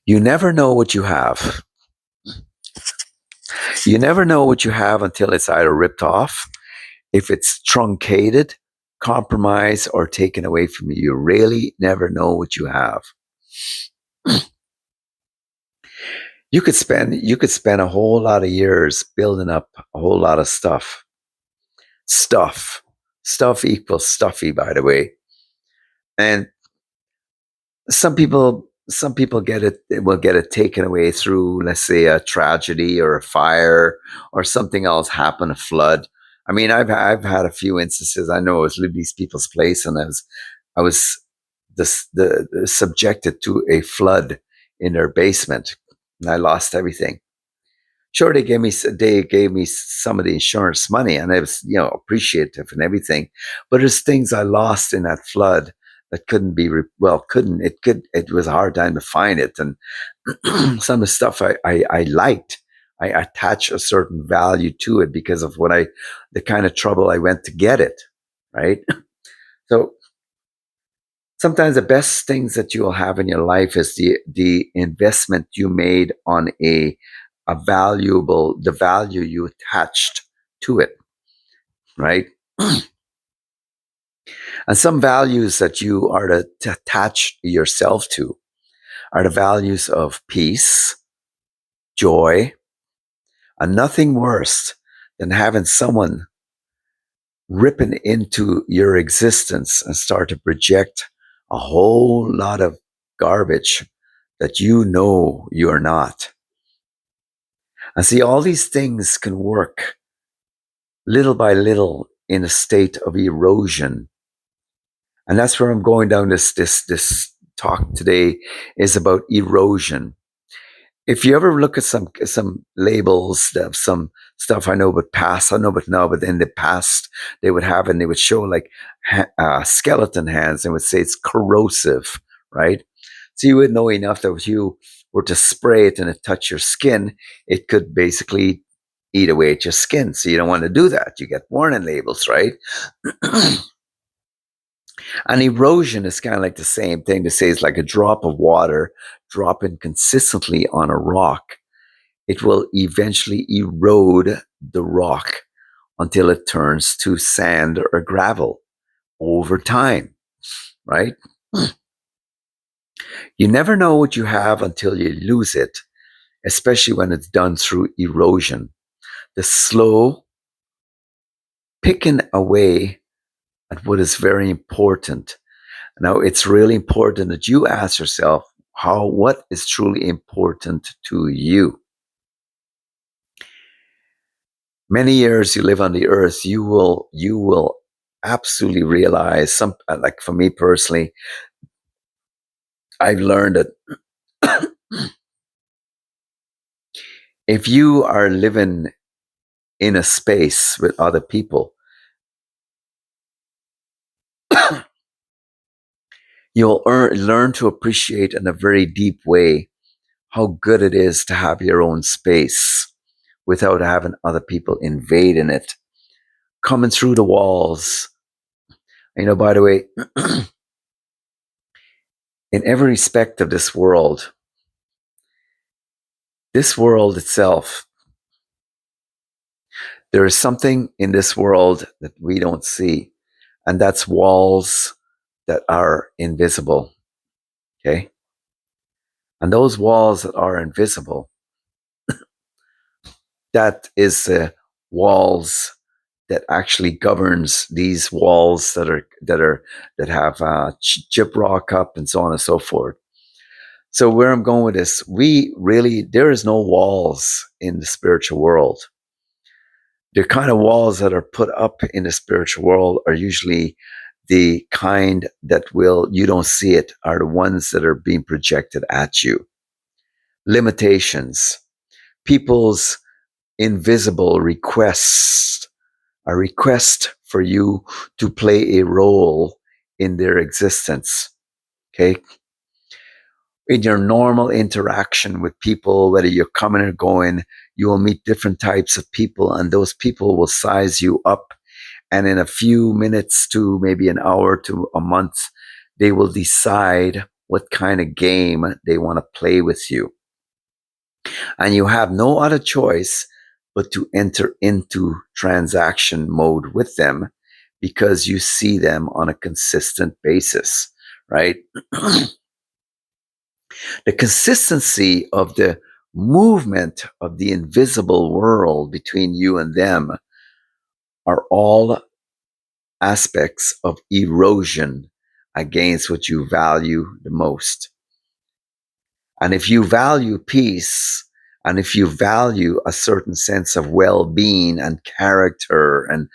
You never know what you have. You never know what you have until it's either ripped off, if it's truncated, compromised, or taken away from you. You really never know what you have. You could spend a whole lot of years building up a whole lot of stuff. Stuff. Stuff equals stuffy, by the way. And some people get it will get it taken away through, let's say, a tragedy or a fire or something else happen, a flood. I mean, I've had a few instances. I know I was living these people's place, and I was the subjected to a flood in their basement, and I lost everything. Sure, they gave me some of the insurance money, and I was, appreciative and everything. But there's things I lost in that flood that couldn't be couldn't it could it was a hard time to find it. And some of the stuff I liked, I attach a certain value to it because of the kind of trouble I went to get it, right? So sometimes the best things that you'll have in your life is the investment you made on the value you attached to it, right? And some values that you are to attach yourself to are the values of peace, joy, and nothing worse than having someone ripping into your existence and start to project a whole lot of garbage that you know you're not. And see, all these things can work little by little in a state of erosion. And that's where I'm going down this talk today is about erosion. If you ever look at some labels of some stuff, I know about past, I know about now, but in the past they would have, and they would show like skeleton hands, and would say it's corrosive, right? So you would know enough that if you were to spray it and it touch your skin, it could basically eat away at your skin. So you don't want to do that. You get warning labels, right? And erosion is kind of like the same thing. To say it's like a drop of water dropping consistently on a rock. It will eventually erode the rock until it turns to sand or gravel over time, right? You never know what you have until you lose it, especially when it's done through erosion. The slow picking away at what is very important. Now, it's really important that you ask yourself what is truly important to you. Many years you live on the earth, you will absolutely realize like for me personally, I've learned that if you are living in a space with other people, you'll learn to appreciate in a very deep way how good it is to have your own space without having other people invading it, coming through the walls. By the way, in every respect of this world itself, there is something in this world that we don't see, and that's walls that are invisible. Okay? And those walls that are invisible, that is the walls that actually governs these walls that have gyprock up and so on and so forth. So where I'm going with this, there is no walls in the spiritual world. The kind of walls that are put up in the spiritual world are usually the kind that you don't see it, are the ones that are being projected at you. Limitations, people's invisible requests, a request for you to play a role in their existence. Okay? In your normal interaction with people, whether you're coming or going, you will meet different types of people, and those people will size you up. And in a few minutes to maybe an hour to a month, they will decide what kind of game they want to play with you. And you have no other choice but to enter into transaction mode with them because you see them on a consistent basis, right? The consistency of the movement of the invisible world between you and them are all aspects of erosion against what you value the most. And if you value peace, and if you value a certain sense of well-being and character, and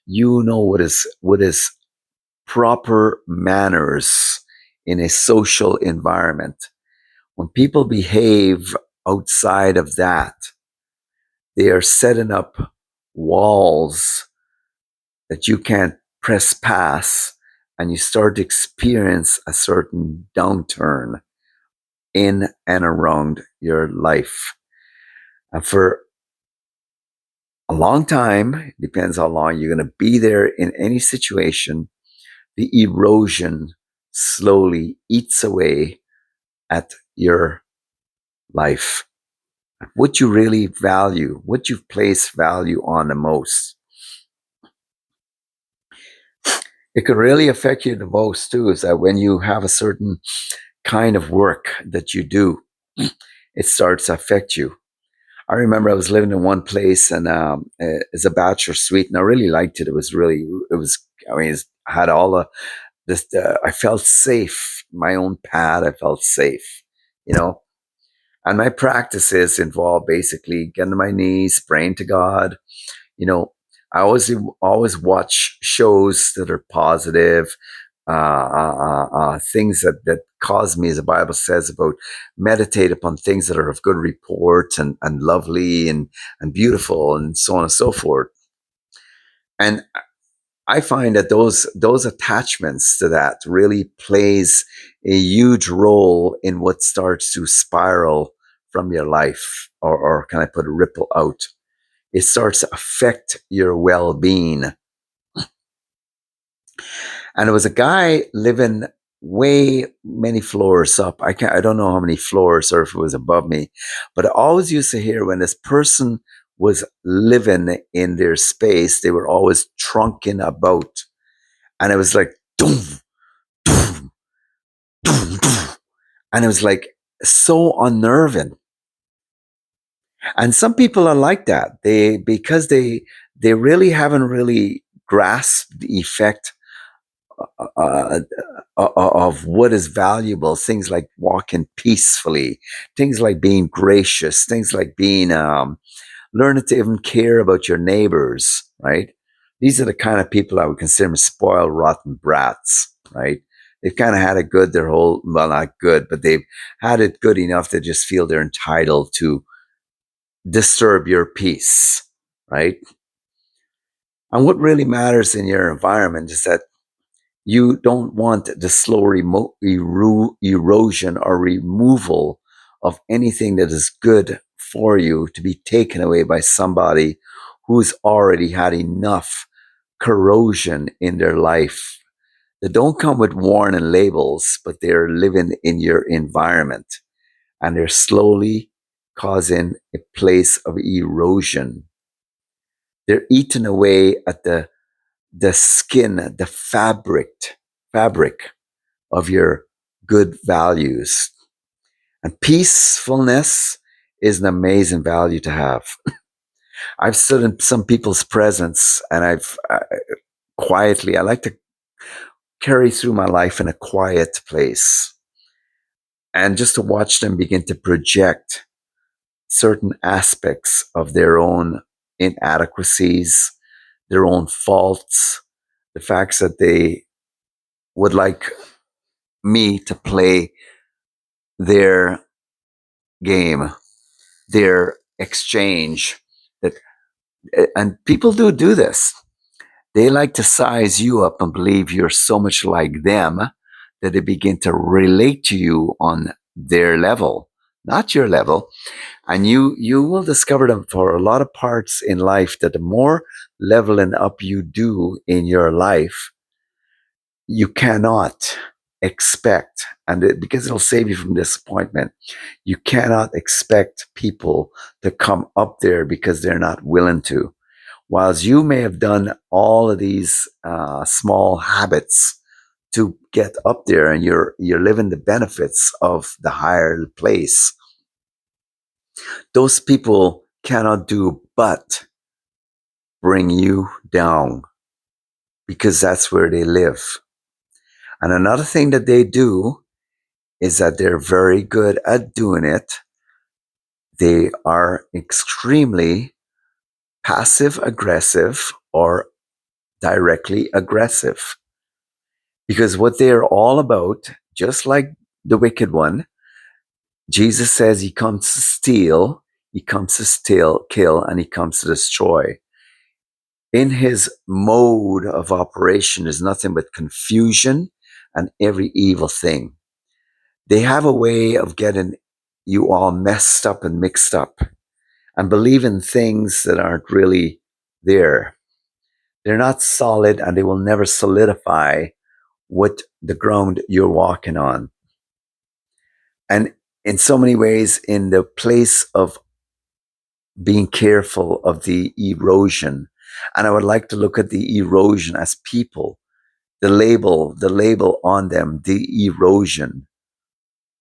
you know what is proper manners in a social environment, when people behave outside of that, they are setting up walls that you can't press past, and you start to experience a certain downturn in and around your life. And for a long time, depends how long you're going to be there in any situation, the erosion slowly eats away at your life. What you really value, what you place value on the most. It could really affect you the most too, is that when you have a certain kind of work that you do, it starts to affect you. I remember I was living in one place, and it's a bachelor suite, and I really liked it. It was, I mean, it had all the, I felt safe, my own pad, I felt safe, you know. And my practices involve basically getting on my knees, praying to God. You know, I always watch shows that are positive, things that cause me, as the Bible says, about meditate upon things that are of good report and lovely and beautiful and so on and so forth. And I find that those attachments to that really plays a huge role in what starts to spiral from your life, or can I put a ripple out? It starts to affect your well-being. And there was a guy living way many floors up. I don't know how many floors or if it was above me, but I always used to hear when this person was living in their space, they were always trunking about. And it was like, doom, doom, doom, doom. And it was like so unnerving. And some people are like that. Because they really haven't really grasped the effect uh, of what is valuable. Things like walking peacefully, things like being gracious, things like being learning to even care about your neighbors. Right? These are the kind of people I would consider spoiled, rotten brats. Right? They've kind of had it good their whole, well, not good, but they've had it good enough to just feel they're entitled to disturb your peace, right? And what really matters in your environment is that you don't want the slow erosion or removal of anything that is good for you to be taken away by somebody who's already had enough corrosion in their life. They don't come with warning labels, but they're living in your environment, and they're slowly causing a place of erosion. They're eating away at the skin, the fabric of your good values. And peacefulness is an amazing value to have. I've stood in some people's presence, and I've quietly, I like to carry through my life in a quiet place, and just to watch them begin to project certain aspects of their own inadequacies, their own faults, the facts that they would like me to play their game, their exchange. That and people do this. They like to size you up and believe you're so much like them that they begin to relate to you on their level, not your level. And you will discover them for a lot of parts in life that the more leveling up you do in your life, you cannot. expect, because it'll save you from disappointment, you cannot expect people to come up there because they're not willing to. Whilst you may have done all of these small habits to get up there, and you're living the benefits of the higher place, those people cannot do but bring you down, because that's where they live. And another thing that they do is that they're very good at doing it. They are extremely passive aggressive or directly aggressive. Because what they're all about, just like the wicked one, Jesus says he comes to steal, he comes to steal, kill, and he comes to destroy. In his mode of operation is nothing but confusion and every evil thing. They have a way of getting you all messed up and mixed up and believing things that aren't really there. They're not solid, and they will never solidify what the ground you're walking on. And in so many ways, in the place of being careful of the erosion, and I would like to look at the erosion as people, the label on them, the erosion,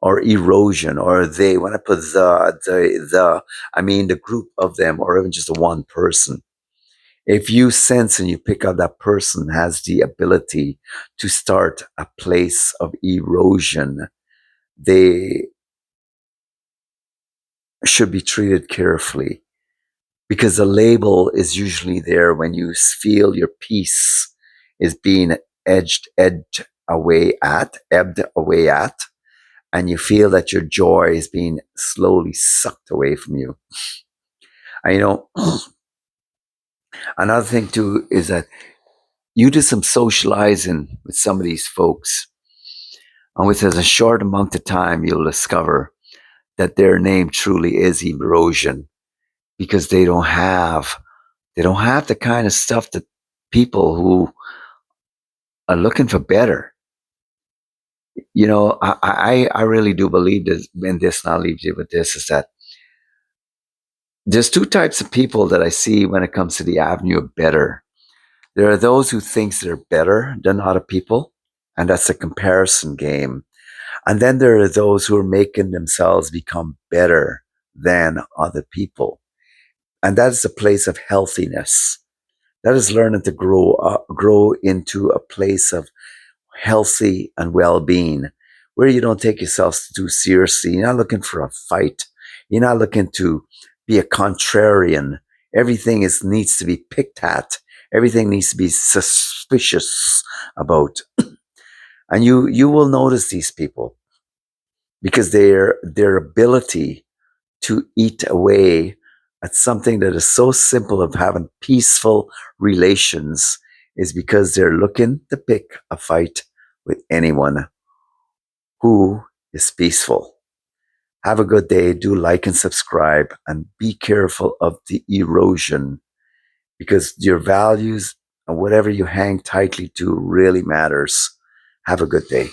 or they, when I put I mean the group of them, or even just one person. If you sense and you pick out that person has the ability to start a place of erosion, they should be treated carefully, because the label is usually there when you feel your peace is being ebbed away at, and you feel that your joy is being slowly sucked away from you. And another thing too is that you do some socializing with some of these folks, and within a short amount of time, you'll discover that their name truly is erosion, because they don't have the kind of stuff that people who are looking for better. I really do believe this in this, and I'll leave you with this, is that there's two types of people that I see when it comes to the avenue of better. There are those who think they're better than other people, and that's a comparison game. And then there are those who are making themselves become better than other people. And that is a place of healthiness. That is learning to grow into a place of healthy and well-being, where you don't take yourself too seriously. You're not looking for a fight. You're not looking to be a contrarian. Everything needs to be picked at. Everything needs to be suspicious about. And you will notice these people, because their ability to eat away at something that is so simple of having peaceful relations is because they're looking to pick a fight with anyone who is peaceful. Have a good day. Do like and subscribe, and be careful of the erosion, because your values and whatever you hang tightly to really matters. Have a good day.